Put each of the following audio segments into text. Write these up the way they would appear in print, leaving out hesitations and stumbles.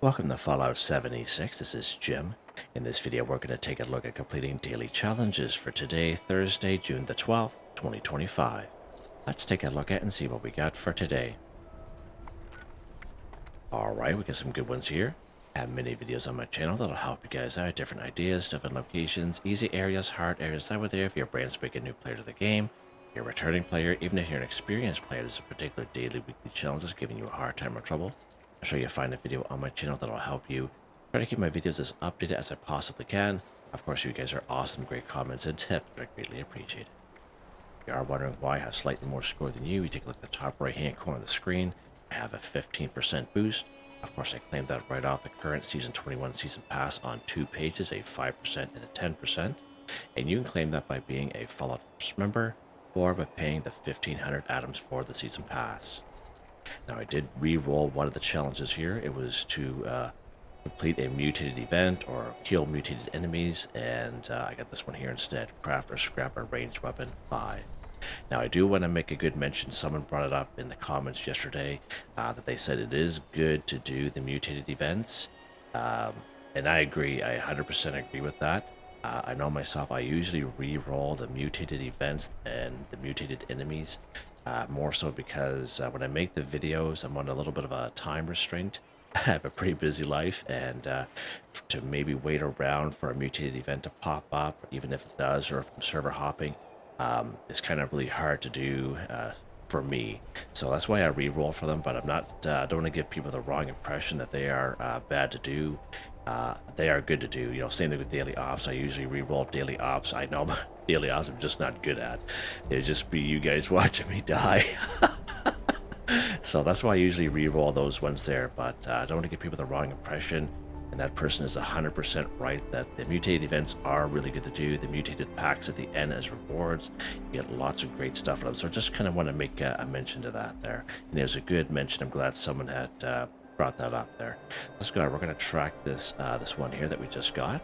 Welcome to Fallout 76, this is Jim. In this video we're going to take a look at completing daily challenges for today, Thursday, June the 12th, 2025. Let's take a look at and see what we got for today. Alright, we got some good ones here. I have many videos on my channel that'll help you guys out, different ideas, different locations, easy areas, hard areas over there if you're a brand spanking new player to the game. If you're a returning player, even if you're an experienced player, there's a particular daily, weekly challenge that's giving you a hard time or trouble. I'm sure you'll find a video on my channel that'll help you. Try to keep my videos as updated as I possibly can. Of course, you guys are awesome, great comments and tips, I greatly appreciate it. If you are wondering why I have slightly more score than you take a look at the top right hand corner of the screen. I have a 15% boost. Of course, I claimed that right off the current Season 21 Season Pass on 2 pages, a 5% and a 10%. And you can claim that by being a Fallout First member or by paying the 1,500 atoms for the Season Pass. Now, I did re-roll one of the challenges here. It was to complete a mutated event or kill mutated enemies, and I got this one here instead. Craft or scrap a ranged weapon 5. Now, I do want to make a good mention. Someone brought it up in the comments yesterday that they said it is good to do the mutated events, and I agree. I 100% agree with that. I know myself, I usually re-roll the mutated events and the mutated enemies, more so because when I make the videos, I'm on a little bit of a time restraint. I have a pretty busy life, and to maybe wait around for a mutated event to pop up, even if it does, or if I'm server hopping, it's kind of really hard to do for me. So that's why I re-roll for them, but I'm not, don't want to give people the wrong impression that they are bad to do. They are good to do. You know, same thing with daily ops. I usually re-roll daily ops. I know daily ops I'm just not good at. It'd just be you guys watching me die. So that's why I usually re-roll those ones there, but I don't want to give people the wrong impression. And that person is 100% right that the mutated events are really good to do. The mutated packs at the end as rewards, you get lots of great stuff out of them. So I just kind of want to make a mention to that there. And it was a good mention. I'm glad someone had brought that up there. Let's go. We're going to track this this one here that we just got.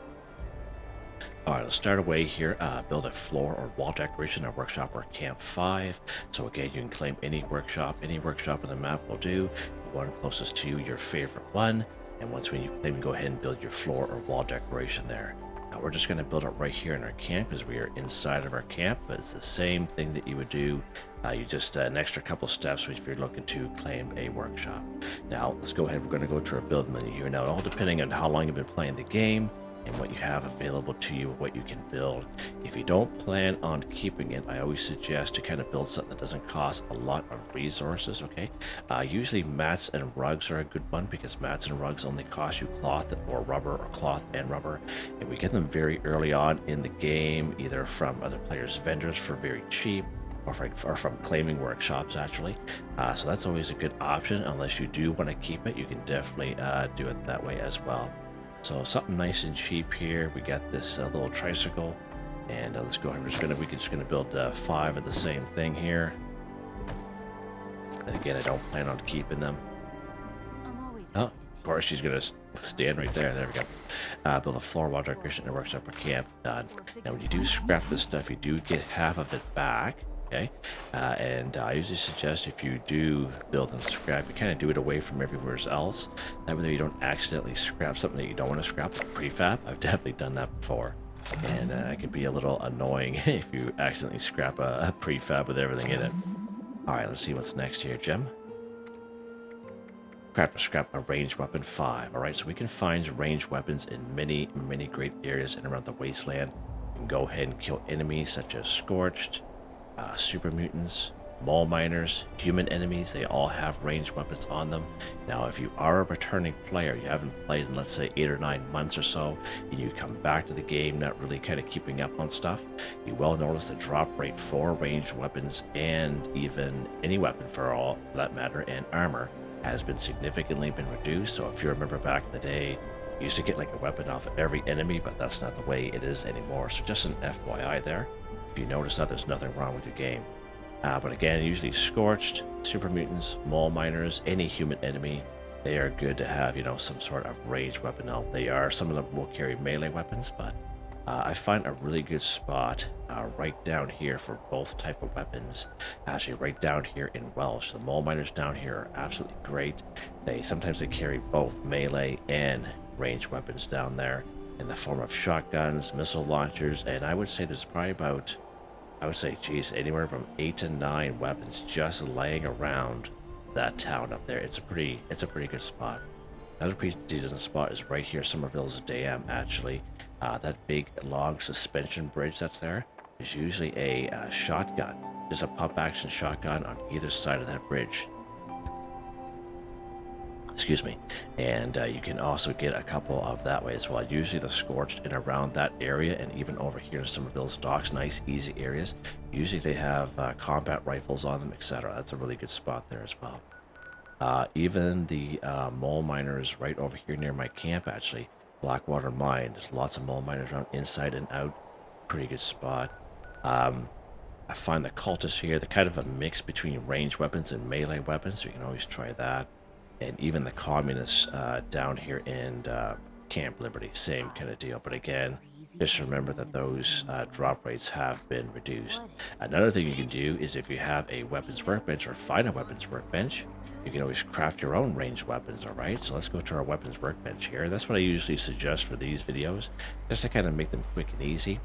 All right, let's start away here. Build a floor or wall decoration, a workshop or camp 5. So again, you can claim any workshop on the map will do. The one closest to you, your favorite one. And once when you claim, you go ahead and build your floor or wall decoration there. Now we're just going to build it right here in our camp because we are inside of our camp, but it's the same thing that you would do. You just an extra couple steps if you're looking to claim a workshop. Now let's go ahead. We're going to go to our build menu here. Now, all depending on how long you've been playing the game and what you have available to you, what you can build. If you don't plan on keeping it, I always suggest to kind of build something that doesn't cost a lot of resources, okay? Usually mats and rugs are a good one because mats and rugs only cost you cloth or rubber or cloth and rubber, and we get them very early on in the game, either from other players' vendors for very cheap, or from claiming workshops actually. So that's always a good option. Unless you do want to keep it, you can definitely do it that way as well. So something nice and cheap here. We got this little tricycle, and let's go ahead. We're just gonna build 5 of the same thing here. And again, I don't plan on keeping them. Oh, of course, she's gonna stand right there. There we go. Build a floor, wall decoration, and workshop or camp. Done. Now, when you do scrap this stuff, you do get half of it back. Okay, and I usually suggest if you do build and scrap, you kind of do it away from everywhere else. That way you don't accidentally scrap something that you don't want to scrap, like prefab. I've definitely done that before, and it can be a little annoying if you accidentally scrap a prefab with everything in it. All right, let's see what's next here, Gem. Craft or scrap a ranged weapon 5. All right, so we can find ranged weapons in many great areas and around the wasteland. You can go ahead and kill enemies such as Scorched, super mutants, mole miners, human enemies. They all have ranged weapons on them. Now, if you are a returning player, you haven't played in, let's say, 8 or 9 months or so, and you come back to the game not really kind of keeping up on stuff, you will notice the drop rate for ranged weapons and even any weapon for that matter and armor has been significantly reduced. So if you remember back in the day, you used to get like a weapon off of every enemy, but that's not the way it is anymore. So just an FYI there. If you notice that, there's nothing wrong with your game. But again, usually Scorched, super mutants, mole miners, any human enemy, they are good to have, you know, some sort of ranged weapon. Now, some of them will carry melee weapons, but I find a really good spot right down here for both type of weapons. Actually, right down here in Welsh, the mole miners down here are absolutely great. Sometimes they carry both melee and ranged weapons down there in the form of shotguns, missile launchers, and I would say there's probably about, geez, anywhere from 8 to 9 weapons just laying around that town up there. It's a pretty good spot. Another pretty decent spot is right here, Somerville's Dam, actually. That big long suspension bridge that's there is usually a shotgun. There's a pump action shotgun on either side of that bridge. Excuse me. And you can also get a couple of that way as well. Usually the Scorched and around that area, and even over here in Somerville's Docks, nice easy areas. Usually they have combat rifles on them, etc. That's a really good spot there as well. Even the mole miners right over here near my camp, actually, Blackwater Mine. There's lots of mole miners around inside and out. Pretty good spot. I find the cultists here, they're kind of a mix between ranged weapons and melee weapons, so you can always try that. And even the communists down here in Camp Liberty, same kind of deal. But again, just remember that those drop rates have been reduced. Another thing you can do is if you have a weapons workbench or find a weapons workbench, you can always craft your own ranged weapons, alright? So let's go to our weapons workbench here. That's what I usually suggest for these videos, just to kind of make them quick and easy.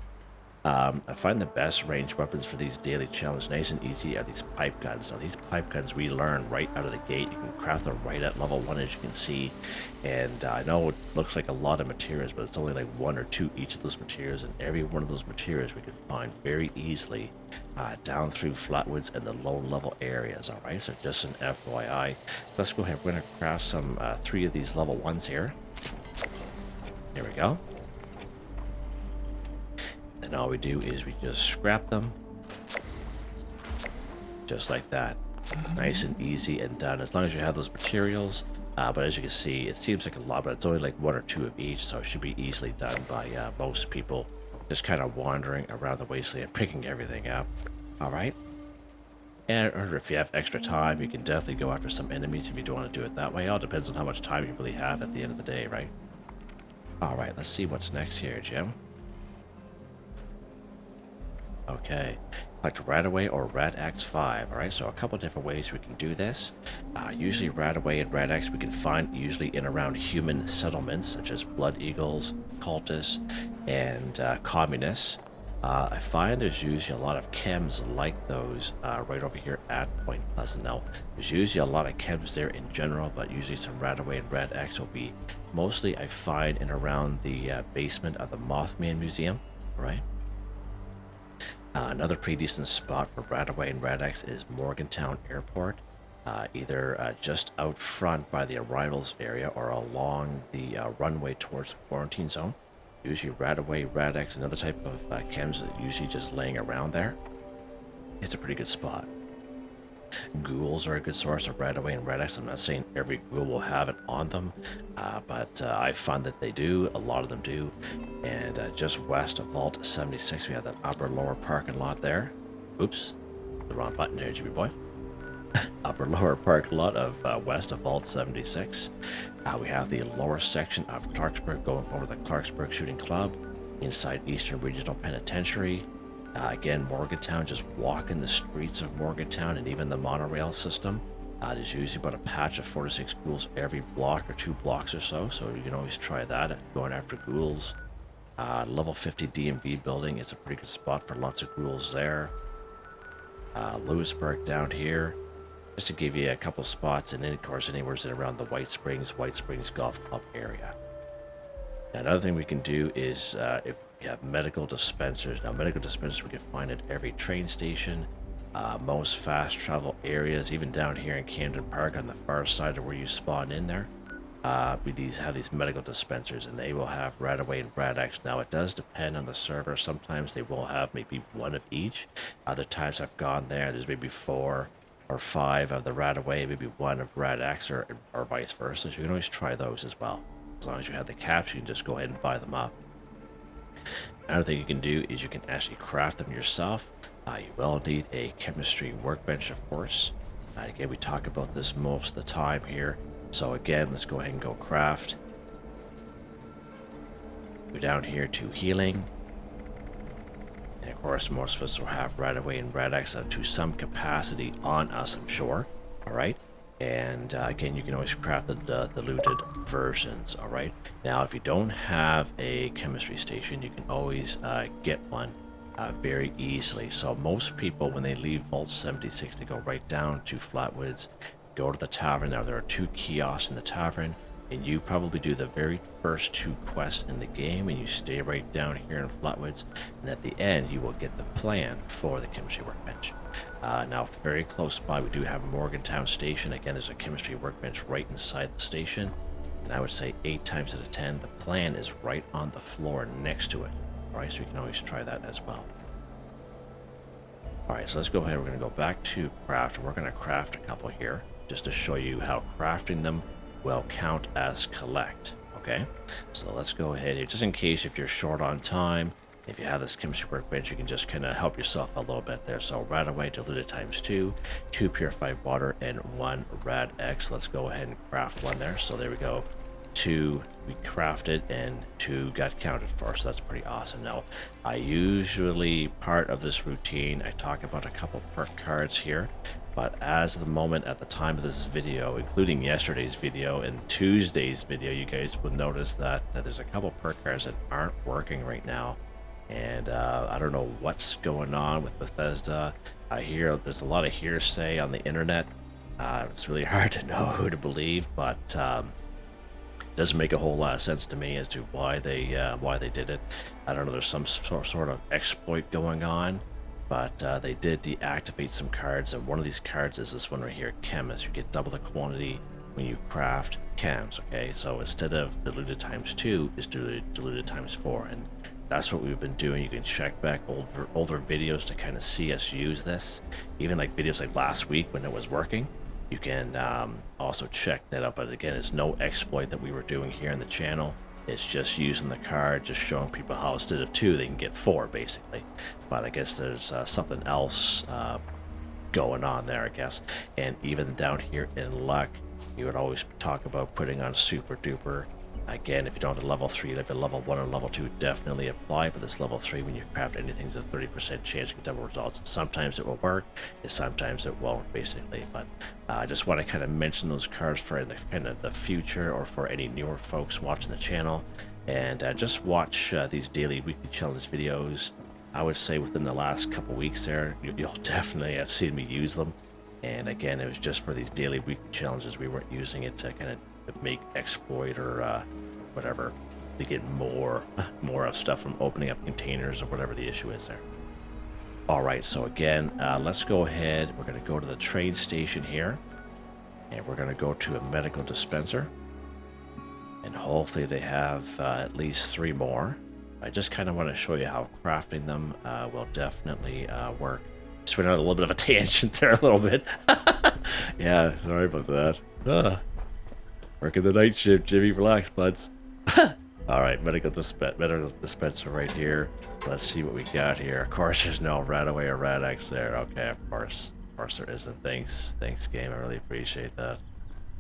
I find the best ranged weapons for these daily challenges, nice and easy, are these pipe guns. Now these pipe guns we learn right out of the gate. You can craft them right at level 1, as you can see. And I know it looks like a lot of materials, but it's only like 1 or 2 each of those materials, and every one of those materials we can find very easily down through flatwoods and the low level areas. Alright, so just an FYI. Let's go ahead, we're going to craft some 3 of these level 1s here. There we go. And all we do is we just scrap them, just like that. Nice and easy and done, as long as you have those materials. But as you can see, it seems like a lot, but it's only like 1 or 2 of each, so it should be easily done by most people. Just kind of wandering around the wasteland, picking everything up. Alright. And or if you have extra time, you can definitely go after some enemies if you don't want to do it that way. It all depends on how much time you really have at the end of the day, right? Alright, let's see what's next here, Jim. Okay, like RadAway or Rad-X 5. Alright, so a couple different ways we can do this. Usually RadAway and Rad-X we can find usually in around human settlements, such as Blood Eagles, cultists, and communists. I find there's usually a lot of chems like those right over here at Point Pleasant. Now, there's usually a lot of chems there in general, but usually some RadAway and Rad-X will be mostly, I find, in around the basement of the Mothman Museum, right? Another pretty decent spot for RadAway and Rad-X is Morgantown Airport, either just out front by the arrivals area or along the runway towards the quarantine zone. Usually RadAway, Rad-X, another type of chems that usually just laying around there. It's a pretty good spot. Ghouls are a good source of RadAway and Rad-X. I'm not saying every ghoul will have it on them, but I find that they do. A lot of them do. And just west of Vault 76, we have that upper lower parking lot there. Oops, the wrong button there, Jimmy boy. Upper lower parking lot of west of Vault 76. We have the lower section of Clarksburg going over the Clarksburg Shooting Club, inside Eastern Regional Penitentiary. Again, Morgantown, just walking the streets of Morgantown and even the monorail system. There's usually about a patch of 4 to 6 ghouls every block or 2 blocks or so you can always try that, going after ghouls. Level 50 DMV building is a pretty good spot for lots of ghouls there. Lewisburg down here, just to give you a couple spots, and then of course anywhere around the White Springs Golf Club area. Another thing we can do is if we have medical dispensers. Now medical dispensers we can find at every train station, most fast travel areas, even down here in Camden Park on the far side of where you spawn in there. We have these medical dispensers, and they will have RadAway and Rad-X. Now it does depend on the server. Sometimes they will have maybe 1 of each. Other times I've gone there's maybe 4 or 5 of the RadAway, maybe 1 of Rad-X, or vice versa. So you can always try those as well. As long as you have the caps, you can just go ahead and buy them up. Another thing you can do is you can actually craft them yourself. You will need a chemistry workbench, of course. Again, we talk about this most of the time here. So again, let's go ahead and go craft. Go down here to healing, And of course, most of us will have RadAway and Rad-X to some capacity on us, I'm sure. All right. And again, you can always craft the diluted versions. All right. Now, if you don't have a chemistry station, you can always get one very easily. So most people, when they leave Vault 76, they go right down to Flatwoods, go to the tavern. Now, there are 2 kiosks in the tavern, and you probably do the very first 2 quests in the game, and you stay right down here in Flatwoods, and at the end, you will get the plan for the chemistry workbench. Now, very close by, we do have Morgantown Station. Again, there's a chemistry workbench right inside the station, and I would say 8 times out of 10, the plan is right on the floor next to it. All right, so you can always try that as well. All right, so let's go ahead. We're going to go back to craft. We're going to craft a couple here just to show you how crafting them will count as collect. Okay, so let's go ahead here, just in case if you're short on time. If you have this chemistry workbench, you can just kind of help yourself a little bit there. So RadAway diluted times 2, 2 purified water, and 1 Rad-X. Let's go ahead and craft one there. So there we go. 2 we crafted and 2 got counted for, so that's pretty awesome. Now, I usually, part of this routine, I talk about a couple perk cards here, but as of the moment, at the time of this video, including yesterday's video and Tuesday's video, you guys will notice that there's a couple perk cards that aren't working right now. And I don't know what's going on with Bethesda. I hear there's a lot of hearsay on the internet. It's really hard to know who to believe, but it doesn't make a whole lot of sense to me as to why they did it. I don't know. There's some sort of exploit going on, but they did deactivate some cards, and one of these cards is this one right here, Chemist. You get double the quantity when you craft chems. Okay, so instead of diluted times 2, it's diluted times 4, and that's what we've been doing. You can check back older videos to kind of see us use this. Even like videos like last week when it was working, you can also check that out. But again, it's no exploit that we were doing here in the channel. It's just using the card, just showing people how instead of 2, they can get 4, basically. But I guess there's something else going on there, I guess. And even down here in luck, you would always talk about putting on super duper. Again, if you don't have a level 3, if you have a level 1 or level 2, definitely apply. But this level 3, when you craft anything, there's a 30% chance to get double results. Sometimes it will work, and sometimes it won't, basically. But I just want to kind of mention those cards for the, kind of the future, or for any newer folks watching the channel. And just watch these daily, weekly challenge videos. I would say within the last couple weeks there, you'll definitely have seen me use them. And again, it was just for these daily, weekly challenges. We weren't using it to kind of make exploit or whatever to get more of stuff from opening up containers or whatever the issue is there. All right, so again, let's go ahead. We're going to go to the train station here, and we're going to go to a medical dispenser, and hopefully they have at least 3 more. I just kind of want to show you how crafting them will definitely work. Just went on a little bit of a tangent there a little bit. Yeah, sorry about that. Working the night shift, Jimmy. Relax, buds. All right, medical dispenser right here. Let's see what we got here. Of course, there's no RadAway or Rad-X there. Okay, of course there isn't. Thanks, game. I really appreciate that.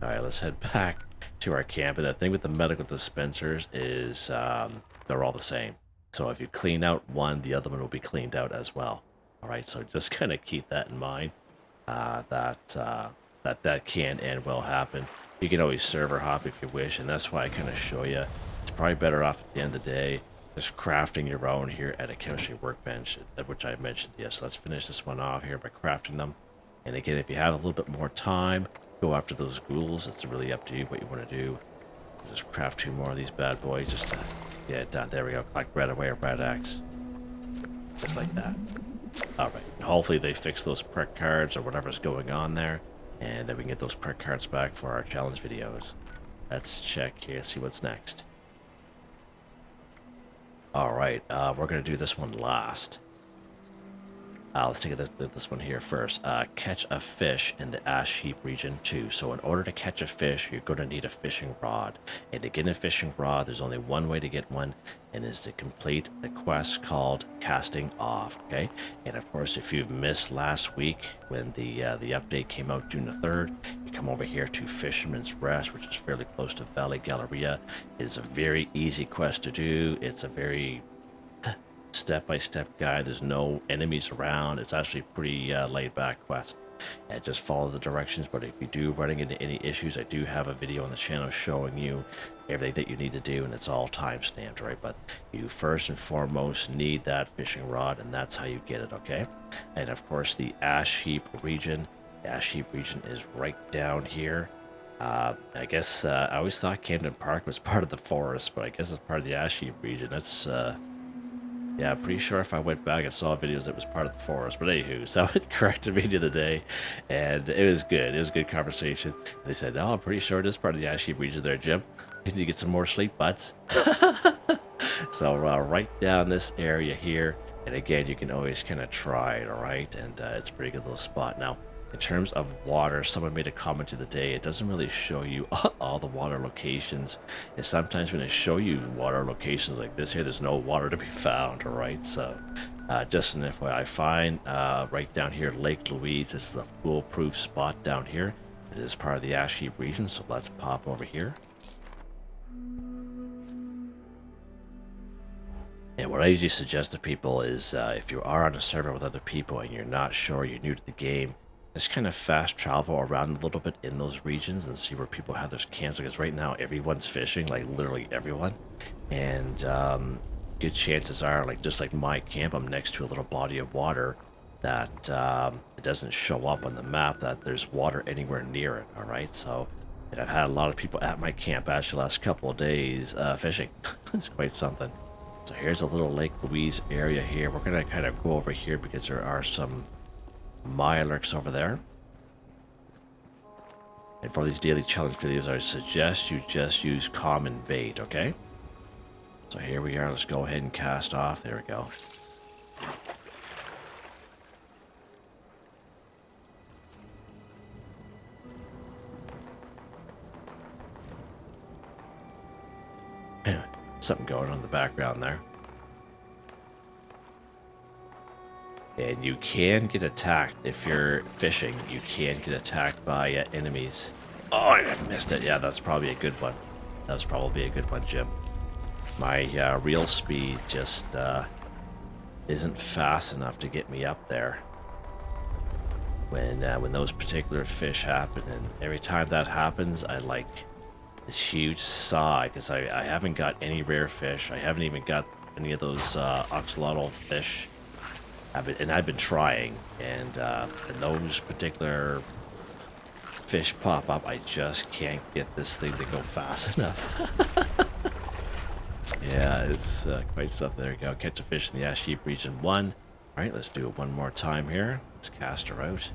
All right, let's head back to our camp. And the thing with the medical dispensers is they're all the same. So if you clean out one, the other one will be cleaned out as well. All right, so just kind of keep that in mind. That can and will happen. You can always server hop if you wish, and that's why I kind of show you. It's probably better off at the end of the day just crafting your own here at a chemistry workbench, which I mentioned. Yes, let's finish this one off here by crafting them. And again, if you have a little bit more time, go after those ghouls. It's really up to you what you want to do. Just craft 2 more of these bad boys. Just to get it done. There we go. Like RadAway or Rad-X. Just like that. All right. And hopefully they fix those perk cards or whatever's going on there, and then we can get those perk cards back for our challenge videos. Let's check here, see what's next. All right, we're going to do this one last. Let's take this one here first. Catch a fish in the Ash Heap region 2. So in order to catch a fish, you're going to need a fishing rod. And to get a fishing rod, there's only one way to get one, and is to complete the quest called Casting Off. Okay. And of course, if you've missed last week when the update came out June the 3rd, you come over here to Fisherman's Rest, which is fairly close to Valley Galleria. It's a very easy quest to do. It's a very step-by-step guide. There's no enemies around. It's actually a pretty laid-back quest. And just follow the directions, but if you do running into any issues, I do have a video on the channel showing you everything that you need to do, and it's all time-stamped, right? But you first and foremost need that fishing rod, and that's how you get it, okay? And of course, the Ash Heap region. The Ash Heap region is right down here. I guess I always thought Camden Park was part of the forest, but I guess it's part of the Ash Heap region. That's yeah, I'm pretty sure if I went back and saw videos, it was part of the forest. But anywho, someone corrected me the other day, and it was good. It was a good conversation. And they said, "Oh, I'm pretty sure it is part of the Ash Heap region there, Jim. You need to get some more sleep, buds." So right down this area here, and again, you can always kind of try it, all right? And it's a pretty good little spot. Now, in terms of water, someone made a comment the other day. It doesn't really show you all the water locations. And sometimes when they show you water locations like this here, there's no water to be found, all right? So just an FYI, find right down here, Lake Louise. This is a foolproof spot down here. It is part of the Ash Heap region, so let's pop over here. And what I usually suggest to people is if you are on a server with other people and you're not sure, you're new to the game, just kind of fast travel around a little bit in those regions and see where people have their camps, because right now everyone's fishing, like literally everyone. And good chances are, like just like my camp, I'm next to a little body of water that it doesn't show up on the map that there's water anywhere near it, all right? So, and I've had a lot of people at my camp actually the last couple of days fishing. It's quite something. So here's a little Lake Louise area here. We're going to kind of go over here because there are some Mirelurks over there. And for these daily challenge videos, I suggest you just use common bait, okay? So here we are. Let's go ahead and cast off. There we go. Something going on in the background there. And you can get attacked if you're fishing. You can get attacked by enemies. Oh, I missed it. Yeah, that's probably a good one. That was probably a good one, Jim. My reel speed just isn't fast enough to get me up there when those particular fish happen. And every time that happens, I like this huge sigh because I haven't got any rare fish. I haven't even got any of those axolotl fish. I've been trying, and those particular fish pop up. I just can't get this thing to go fast enough. Yeah, it's quite something. There we go. Catch a fish in the Ash Heap region 1. All right, let's do it one more time here. Let's cast her out.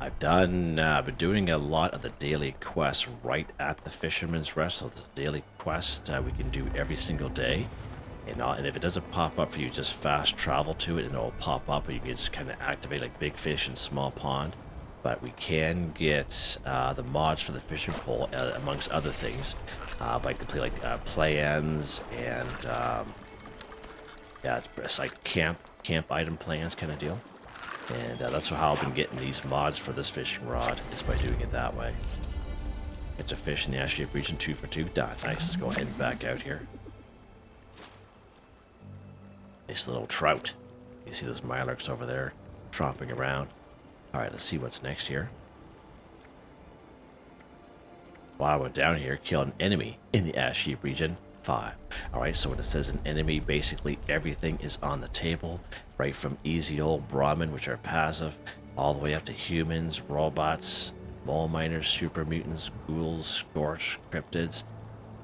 I've been doing a lot of the daily quests right at the Fisherman's Rest. So this daily quest we can do every single day. And if it doesn't pop up for you, just fast travel to it and it'll pop up. And you can just kind of activate like big fish and small pond. But we can get the mods for the fishing pole, amongst other things, by completing like plans and yeah, it's like camp item plans kind of deal. And that's how I've been getting these mods for this fishing rod, is by doing it that way. Catch a fish in the Ash Heap region 2 for 2. Done. Nice. Let's go ahead and back out here. Nice little trout. You see those Mirelurks over there tromping around. Alright, let's see what's next here. While I went down here, killed an enemy in the Ash Heap region 5. Alright, so when it says an enemy, basically everything is on the table, right from easy old Brahmin, which are passive, all the way up to humans, robots, mole miners, super mutants, ghouls, scorch, cryptids.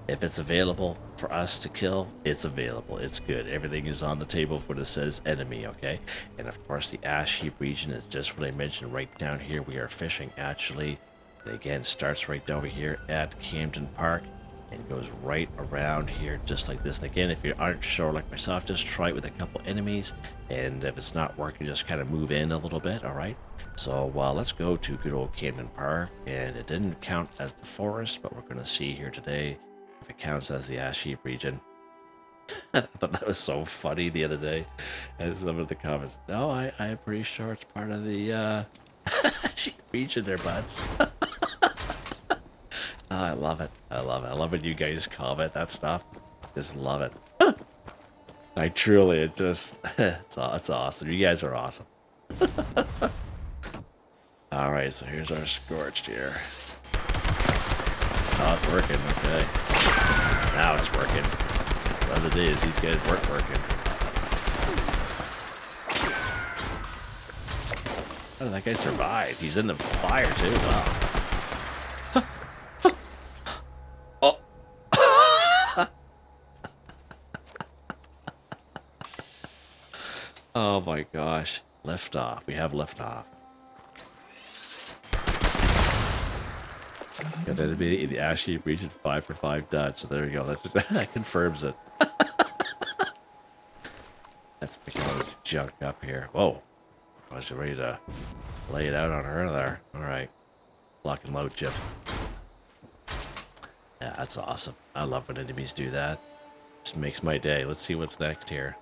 If it's available for us to kill, it's available. It's good. Everything is on the table when it says enemy, okay? And of course, the Ash Heap region is just what I mentioned right down here. We are fishing, actually. And again, starts right down over here at Camden Park and goes right around here just like this. And again, if you aren't sure like myself, just try it with a couple enemies. And if it's not working, just kind of move in a little bit, all right? So let's go to good old Camden Park. And it didn't count as the forest, but we're going to see here today if it counts as the Ash Heap region. I thought that was so funny the other day. And some of the comments, no, I'm pretty sure it's part of the Ash Heap region there, buds. I love it. I love it. I love when you guys comment that stuff. Just love it. I truly, it just, it's awesome. You guys are awesome. Alright, so here's our Scorched here. Oh, it's working. Okay. Now it's working. The other days, these guys weren't working. How did that guy survive? He's in the fire, too. Wow. Oh. Oh my gosh. Lift off. We have lift off. Got enemy in the Ash Heap region 5 for 5 done. So there you go. That confirms it. Let's pick all this junk up here. Whoa. I was ready to lay it out on her there. Alright. Lock and load, Chip. Yeah, that's awesome. I love when enemies do that. Just makes my day. Let's see what's next here.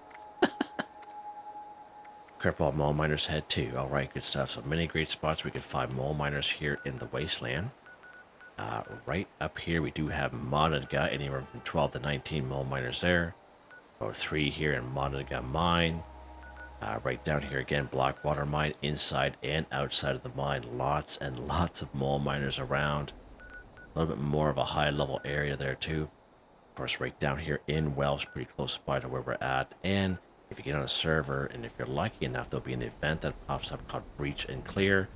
Cripple Mole Miner's Head 2. Alright, good stuff. So many great spots we can find mole miners here in the Wasteland. Right up here we do have Monaga, anywhere from 12 to 19 mole miners there. Or 3 here in Monaga Mine. Right down here again, Blackwater Mine, inside and outside of the mine. Lots and lots of mole miners around. A little bit more of a high level area there too. Of course, right down here in Welsh, pretty close by to where we're at. And if you get on a server, and if you're lucky enough, there'll be an event that pops up called Breach and Clear.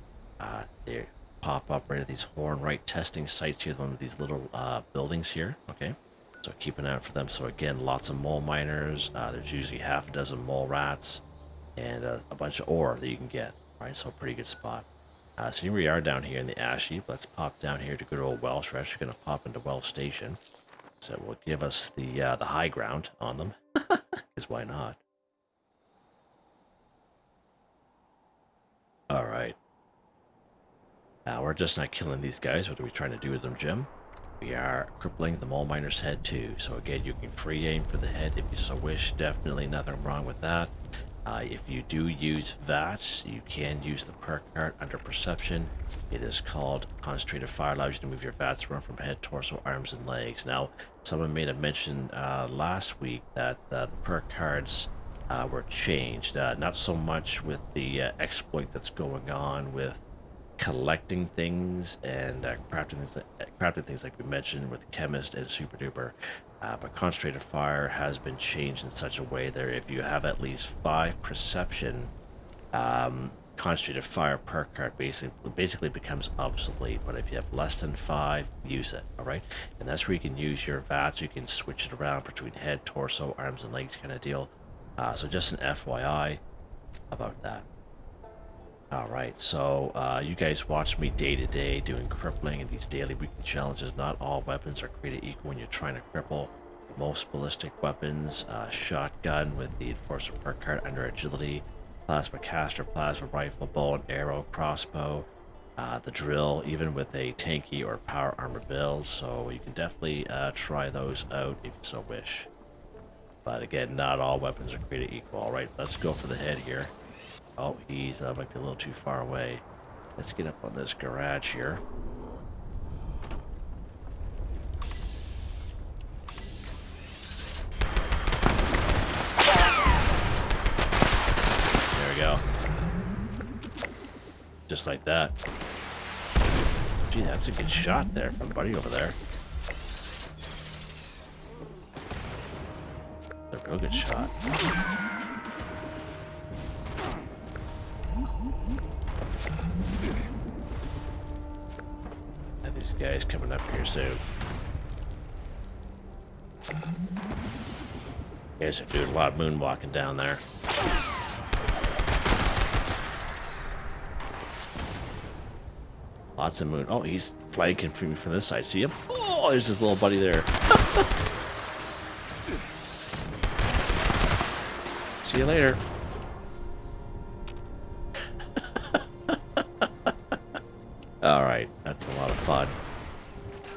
They pop up right at these Hornwright testing sites here, one of these little buildings here. Okay, so keep an eye out for them. So again, lots of mole miners. There's usually half a dozen mole rats and a bunch of ore that you can get. Right, so pretty good spot. So here we are down here in the Ash Heap. Let's pop down here to good old Welsh. We're actually going to pop into Welsh Station. So it will give us the high ground on them. Because why not? Alright. We're just not killing these guys. What are we trying to do with them, Jim? We are crippling the mole miner's head too. So again, you can free aim for the head if you so wish. Definitely nothing wrong with that. If you do use VATS, you can use the perk card under perception. It is called Concentrated Fire, allows you to move your VATS run from head, torso, arms, and legs. Now, someone made a mention last week that the perk cards were changed. Not so much with the exploit that's going on with collecting things and crafting things like we mentioned with Chemist and Super Duper. But Concentrated Fire has been changed in such a way that if you have at least 5 perception, Concentrated Fire perk card basically becomes obsolete. But if you have less than 5, use it, alright? And that's where you can use your VATS. You can switch it around between head, torso, arms, and legs kind of deal. So just an FYI about that. Alright, so you guys watch me day to day doing crippling and these daily weekly challenges. Not all weapons are created equal when you're trying to cripple. Most ballistic weapons, shotgun with the Enforcer perk card under agility, plasma caster, plasma rifle, bow and arrow, crossbow, the drill, even with a tanky or power armor build. So you can definitely try those out if you so wish. But again, not all weapons are created equal. Alright, let's go for the head here. Oh, he's might be a little too far away. Let's get up on this garage here. There we go. Just like that. Gee, that's a good shot there from buddy over there. A real good shot. And these guys coming up here soon. Guys are doing a lot of moonwalking down there. Lots of moon. Oh, he's flanking from this side. See him? Oh, there's his little buddy there. See you later. Alright, that's a lot of fun.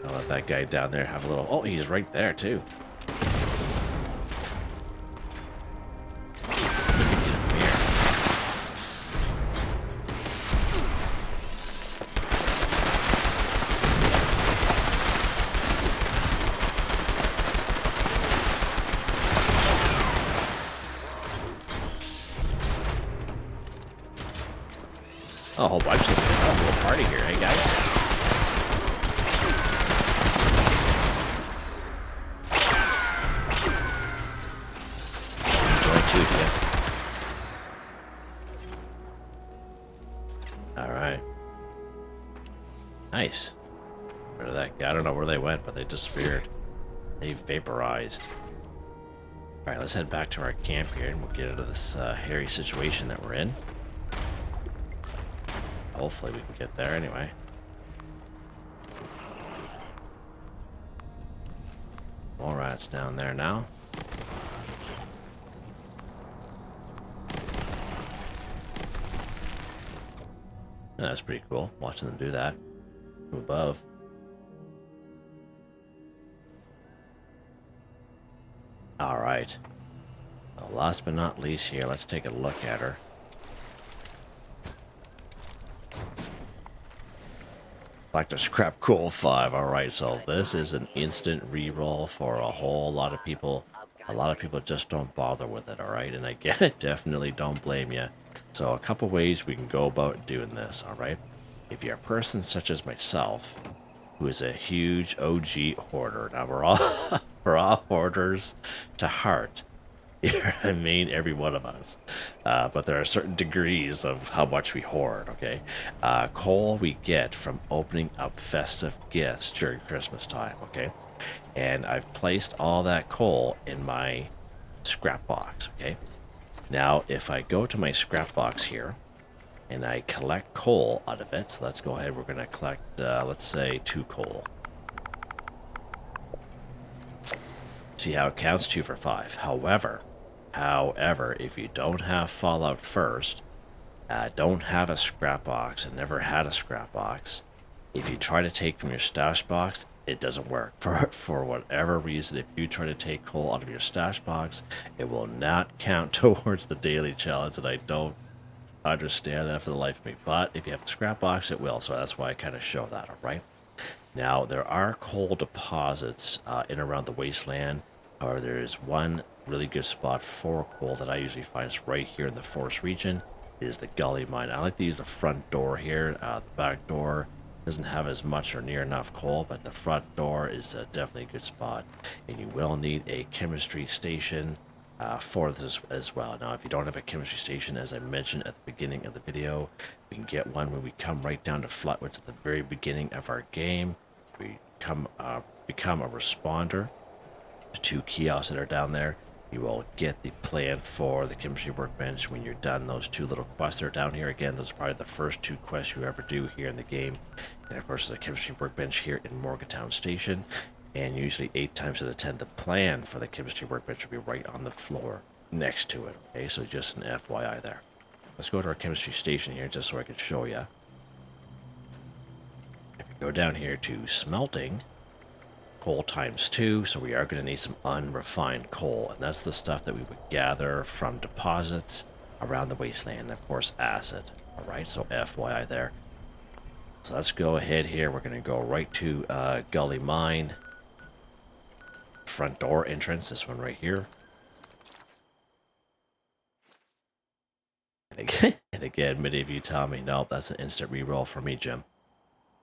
I'll let that guy down there have a little... Oh, he's right there, too. a whole bunch of them. A little party here, hey guys? Enjoy too, yeah. Alright. Nice. Where did that go? I don't know where they went, but they disappeared. They vaporized. Alright, let's head back to our camp here and we'll get into this hairy situation that we're in. Hopefully we can get there anyway. More rats down there now. Yeah, that's pretty cool, watching them do that from above. Alright. Well, last but not least here, let's take a look at her. Like to scrap Ghoul 5. Alright, so this is an instant reroll for a whole lot of people. A lot of people just don't bother with it, alright? And I get it, definitely don't blame you. So a couple ways we can go about doing this, alright? If you're a person such as myself, who is a huge OG hoarder, now we're all hoarders to heart. You know what I mean? Every one of us. But there are certain degrees of how much we hoard, okay? Coal we get from opening up festive gifts during Christmas time, okay? And I've placed all that coal in my scrap box, okay? Now, if I go to my scrap box here, and I collect coal out of it, so let's go ahead, we're going to collect, let's say, 2 coal. See how it counts? 2 for 5. However, if you don't have Fallout First, don't have a scrap box, and never had a scrap box, if you try to take from your stash box, it doesn't work. For whatever reason, if you try to take coal out of your stash box, it will not count towards the daily challenge, and I don't understand that for the life of me. But if you have a scrap box, it will, so that's why I kind of show that, alright? Now, there are coal deposits in around the wasteland, or there's one really good spot for coal that I usually find is right here in the forest region, is the gully mine. I like to use the front door here. The back door doesn't have as much or near enough coal, but the front door is definitely a good spot. And you will need a chemistry station for this as well. Now, if you don't have a chemistry station, as I mentioned at the beginning of the video, we can get one when we come right down to Flatwoods at the very beginning of our game. We become a responder to 2 kiosks that are down there. You will get the plan for the chemistry workbench when you're done those 2 little quests that are down here. Again, those are probably the first 2 quests you ever do here in the game. And of course, the chemistry workbench here in Morgantown Station. And usually 8 times out of 10, the plan for the chemistry workbench will be right on the floor next to it. Okay, so just an FYI there. Let's go to our chemistry station here just so I can show you. If you go down here to smelting, coal times 2, so we are going to need some unrefined coal, and that's the stuff that we would gather from deposits around the wasteland, and of course acid. Alright, so FYI there. So let's go ahead here. We're going to go right to Gully Mine. Front door entrance, this one right here. And again, many of you tell me, no, that's an instant reroll for me, Jim.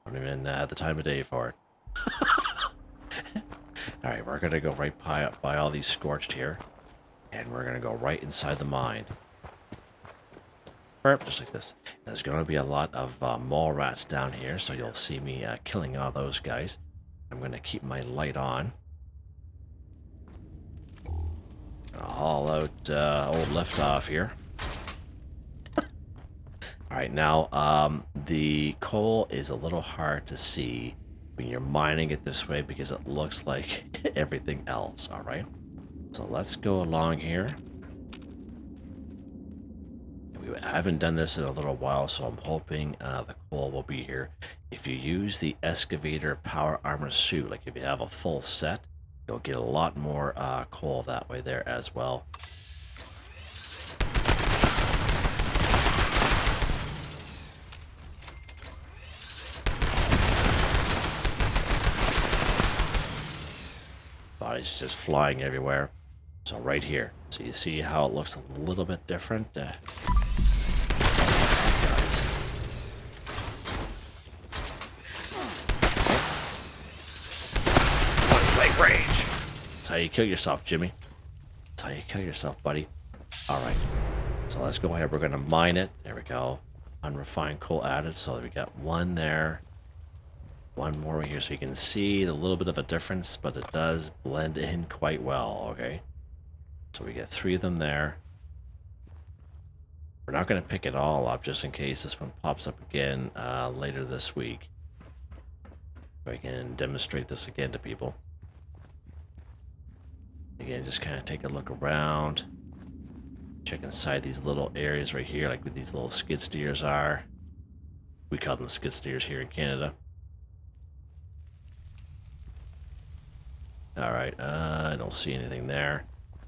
I don't even have the time of day for it. Alright, we're going to go right by all these scorched here. And we're going to go right inside the mine. Just like this. There's going to be a lot of mole rats down here, so you'll see me killing all those guys. I'm going to keep my light on. Gonna haul out old Liftoff here. Alright, now the coal is a little hard to see when you're mining it this way because it looks like everything else, alright? So let's go along here. We haven't done this in a little while, so I'm hoping the coal will be here. If you use the excavator power armor suit, like if you have a full set, you'll get a lot more coal that way there as well. Bodies just flying everywhere. So right here, so you see how it looks a little bit different. Guys, how you kill yourself, Jimmy. That's how you kill yourself, buddy. Alright. So let's go ahead. We're going to mine it. There we go. Unrefined coal added. So we got one there. One more here. So you can see a little bit of a difference, but it does blend in quite well. Okay. So we get 3 of them there. We're not going to pick it all up just in case this one pops up again later this week. So I can demonstrate this again to people. Again, just kind of take a look around. Check inside these little areas right here, like where these little skid steers are. We call them skid steers here in Canada. Alright, I don't see anything there.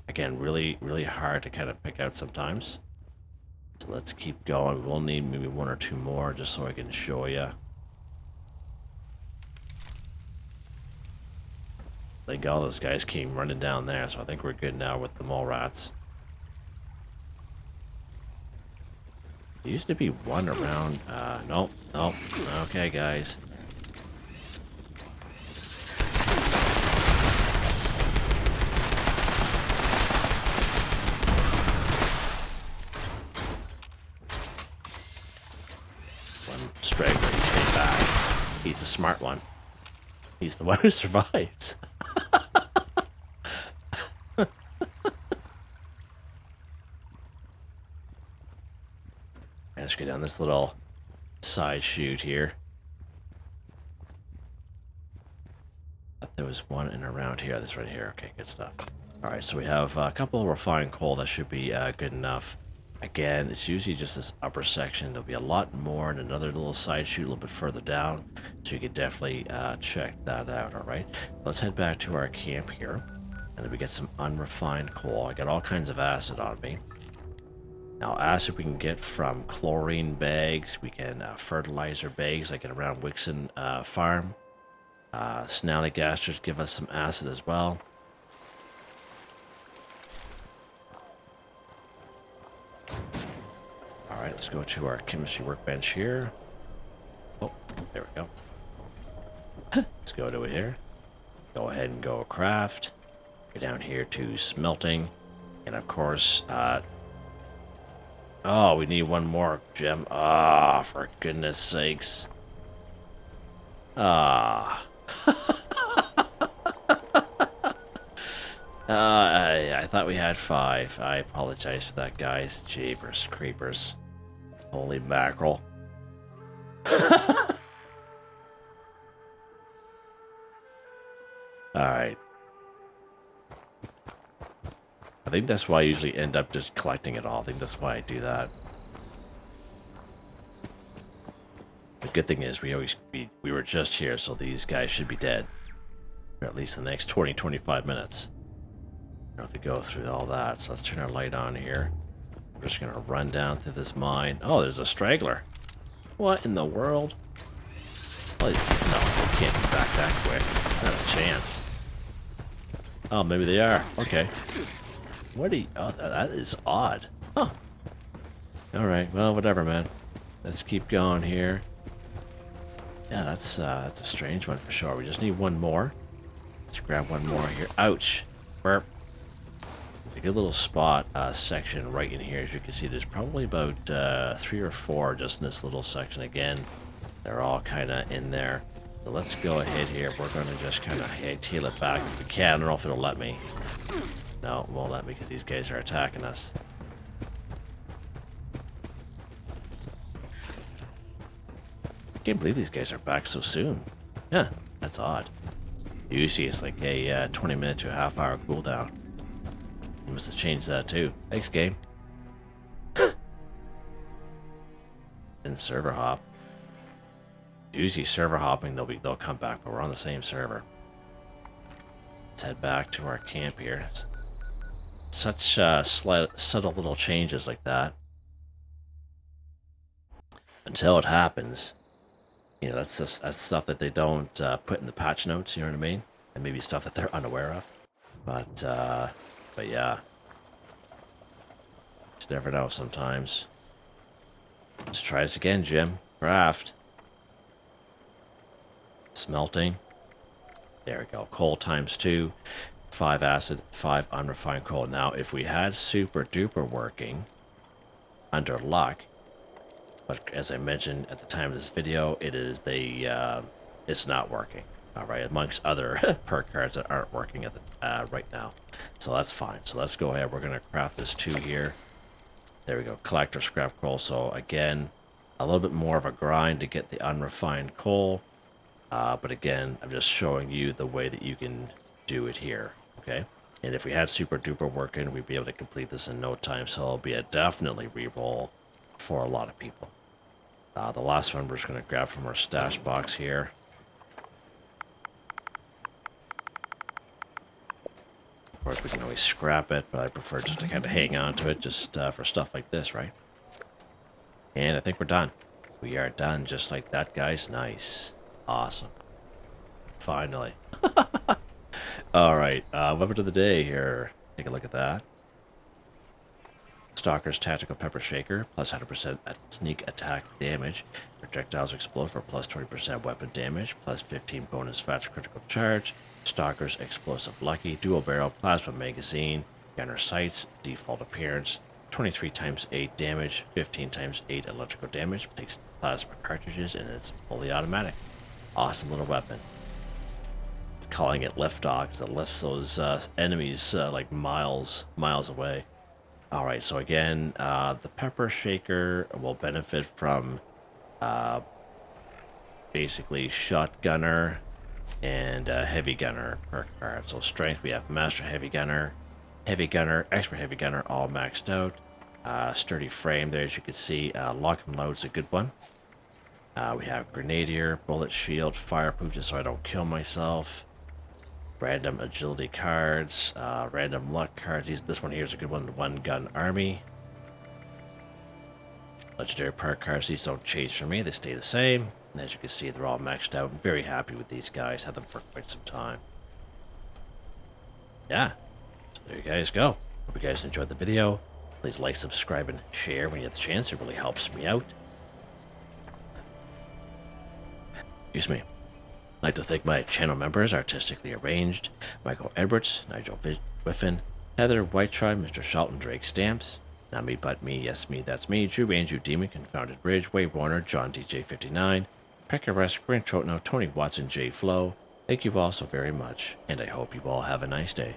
Again, really hard to kind of pick out sometimes. So let's keep going. We'll need maybe 1 or 2 more just so I can show you. I think all those guys came running down there, so I think we're good now with the mole rats. There used to be one around. Nope. Okay, guys. One straggler, he stayed back. He's the smart one. He's the one who survives. Let's go down this little side chute here. There was one in around here. This right here. Okay, good stuff. Alright, so we have a couple of refined coal. That should be good enough. Again, it's usually just this upper section. There'll be a lot more in another little side chute a little bit further down. So you can definitely check that out, alright? Let's head back to our camp here. And then we get some unrefined coal. I got all kinds of acid on me. Now, acid we can get from chlorine bags. We can fertilizer bags like at around Wixon farm. Snallygasters give us some acid as well. Alright, let's go to our chemistry workbench here. Oh, there we go. Let's go to it here. Go ahead and go craft. Go down here to smelting. And of course, oh, we need one more gem. Ah, for goodness sakes. Ah. I thought we had 5. I apologize for that, guys. Jeepers creepers. Holy mackerel. Alright. I think that's why I usually end up just collecting it all. I think that's why I do that. The good thing is we were just here, so these guys should be dead. Or at least the next 20-25 minutes. I don't have to go through all that, so let's turn our light on here. We're just gonna run down through this mine. Oh, there's a straggler. What in the world? Well, no, they can't be back that quick. Not a chance. Oh, maybe they are. Okay. What are you... Oh, that is odd. Huh. Alright, well, whatever, man. Let's keep going here. Yeah, that's a strange one for sure. We just need one more. Let's grab one more here. Ouch. Burp. It's a good little spot section right in here. As you can see, there's probably about 3 or 4 just in this little section. Again, they're all kind of in there. So let's go ahead here. We're going to just kind of hightail it back if we can. I don't know if it'll let me. No, it won't let me because these guys are attacking us. I can't believe these guys are back so soon. Yeah, that's odd. Usually it's like a 20-minute to a half-hour cooldown. You must have changed that too. Thanks, game. And server hop. Usually server hopping, they'll come back, but we're on the same server. Let's head back to our camp here. Such subtle little changes like that. Until it happens. You know, that's stuff that they don't put in the patch notes, you know what I mean? And maybe stuff that they're unaware of. But yeah. Just never know sometimes. Let's try this again, Jim. Craft. Smelting. There we go. Coal times 2. 5 acid, 5 unrefined coal. Now, if we had super duper working under luck, but as I mentioned at the time of this video, it's not working. All right, amongst other perk cards that aren't working at the right now, so that's fine. So let's go ahead. We're gonna craft this 2 here. There we go. Collector scrap coal. So again, a little bit more of a grind to get the unrefined coal, but again, I'm just showing you the way that you can do it here. Okay, and if we had super duper working, we'd be able to complete this in no time. So it'll be a definitely reroll for a lot of people. The last one we're just going to grab from our stash box here. Of course, we can always scrap it, but I prefer just to kind of hang on to it just for stuff like this, right? And I think we're done. We are done just like that, guys. Nice. Awesome. Finally. All right, weapon of the day here. Take a look at that. Stalker's Tactical Pepper Shaker, plus 100% sneak attack damage. Projectiles explode for plus 20% weapon damage, plus 15 bonus fast critical charge. Stalker's Explosive Lucky, dual barrel plasma magazine. Gunner sights, default appearance. 23 times 8 damage, 15 times 8 electrical damage. Takes plasma cartridges, and it's fully automatic. Awesome little weapon. Calling it lift off because it lifts those enemies like miles away. All right, so again, the Pepper Shaker will benefit from basically Shotgunner and Heavy Gunner perk card. So strength, we have Master Heavy Gunner, Expert Heavy Gunner, all maxed out. Sturdy frame there, as you can see. Lock and Load's a good one. We have Grenadier, Bullet Shield, Fireproof, just so I don't kill myself. Random agility cards, random luck cards. This one here is a good one. One gun army. Legendary perk cards. These don't change for me. They stay the same. And as you can see, they're all maxed out. I'm very happy with these guys. Had them for quite some time. Yeah. So there you guys go. Hope you guys enjoyed the video. Please like, subscribe, and share when you have the chance. It really helps me out. Excuse me. I'd like to thank my channel members, Artistically Arranged, Michael Edwards, Nigel Wiffen, Heather, Whitetribe, Mr. Shelton, Drake Stamps, NotMeButMeYesMeThatsMe, Drew Andrew Demon, Confoundedbridge, Way Warner, John DJ59, Pekka Grant Trotno, Tony Watson, J Flow. Thank you all so very much, and I hope you all have a nice day.